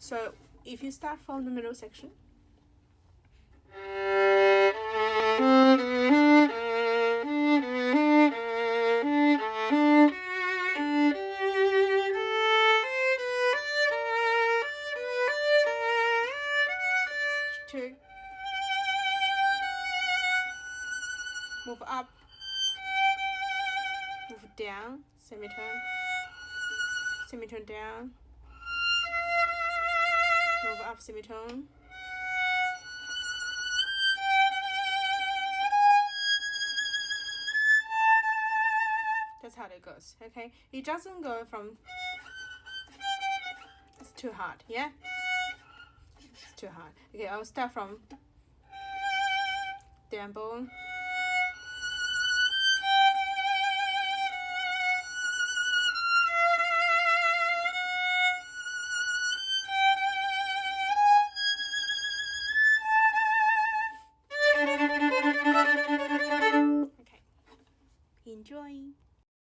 So if you start from the middle section, two, move up, move down, semitone, semitone down, move up, semitone, that's how it goes. Okay, it doesn't go from, it's too hard. Yeah, it's too hard. Okay, I'll start from down bow, okay, enjoy.